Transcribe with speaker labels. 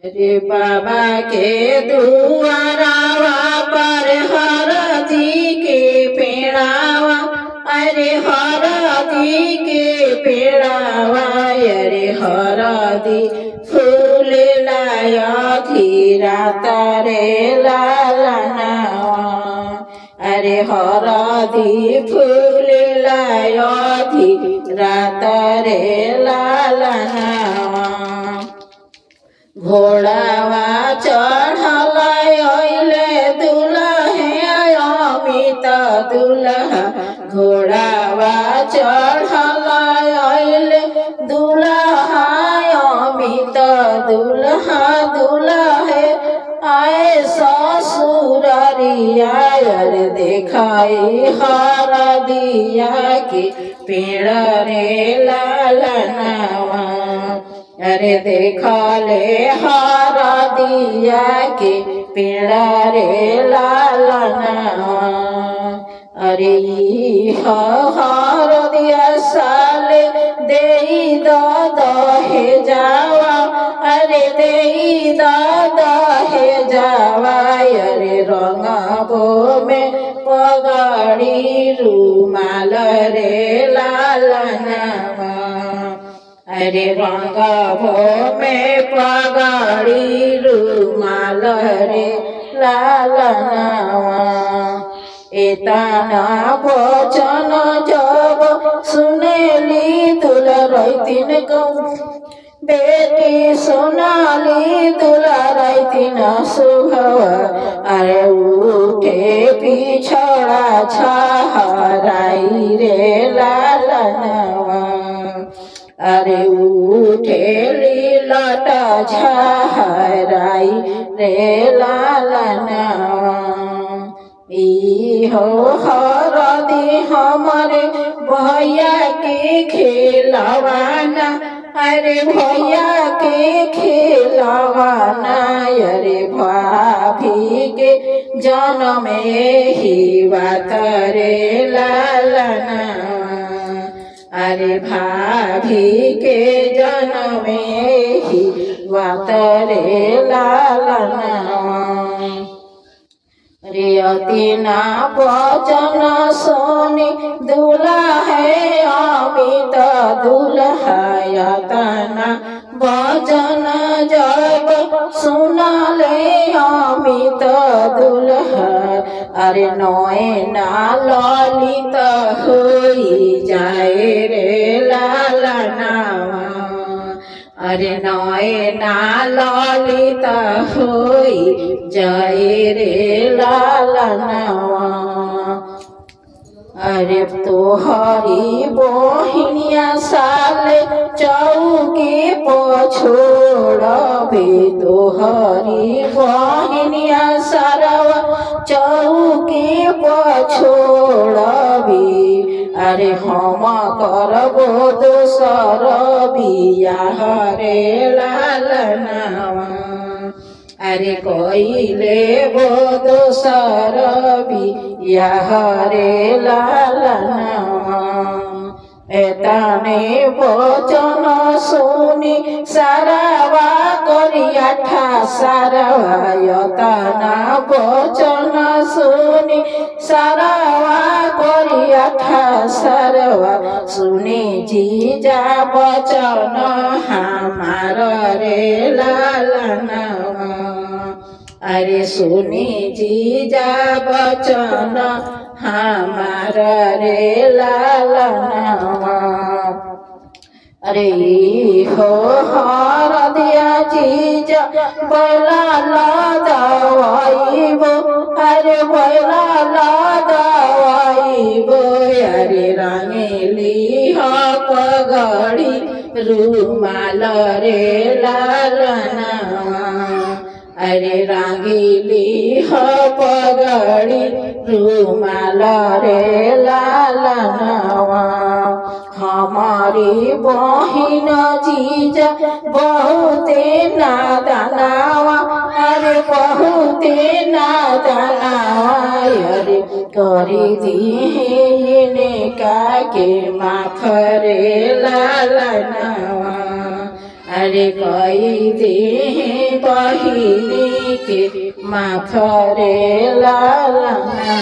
Speaker 1: रे बाबा के दुआरावा पर हरदी के पेड़ावा, अरे हरदी के पेड़ावा, अरे हरदी फूल लाया धीरा तारे लालनावा, अरे हरदी फूल लाया धीरा तारे लालनावा। घोड़ावा चढ़ल अइले दुल्हे अमित दुल्हा, घोड़ावा चढ़ल अइले दुल्हा अमित दुल्हा, दुल्हे आए ससुररिया, अरे देखाई हरदिया के पेड़ रे लालनावा, अरे देखले हरदिया के पेड़ रे लालनावा। अरे हरदिया साले देई दहे जावा, अरे देई दहे जावा, अरे रंगबो में पगड़ी रुमाल रे लालनावा, अरे रंगबो में पगड़ी रुमाल रे लालनावा। एतना वचन जब सुनेली दुलरैतिन गौ, बेटी सोनाली दुलरैतिन सुभवा, अरे उठे पिछड़ा छहराई रे लालनावा, अरे उठेली लटा छहराई रे लालनावा। हो हरदी हमारे भैया के खिलवाना, अरे भैया के खिलवाना, अरे भाभी के जन्म ही बात रे लालनावा, अरे भाभी के जन्म ही बात रे लालनावा। रे अतिना वचन सोनी दूल्हा है अमित दूल्हा, अतना वचन जब सुनले अमित दूल्हा, अरे नैना ललित होई जाए रे लालनावा, अरे नैना ललित होई जाए रे लालनावा। अरे तोहरी बहिनिया साले चौकी पछोड़बे, तोहरी बहिनिया सारवा चौकी पछोड़बे, अरे हम करबो दोसर बियाह रे लालनावा, अरे कइले बो दोसर बियाह रे लालनावा। एतने वचन सुनी सारावा करिया ठा सारावा, एतना वचन सुनी सारावा करिया ठा सारावा, सुनी जीजा वचन हमार रे लालनावा, अरे सुनी जीजा वचन हमार रे लालनावा। अरे हो हरदिया जीजा बैला दवाईबो, अरे बैला दवाईबो, अरे रंगेली ह पगड़ी रुमाल रे लालनावा, अरे रंगीली ह पगड़ी रुमाल रे लालनावा। हमारी बहिन जीजा बहुते नादानावा, अरे बहुते नादानावा, अरे करी दीने का के माफ रे लालनावा, अरे कई दे बहिनी के माथरे लालना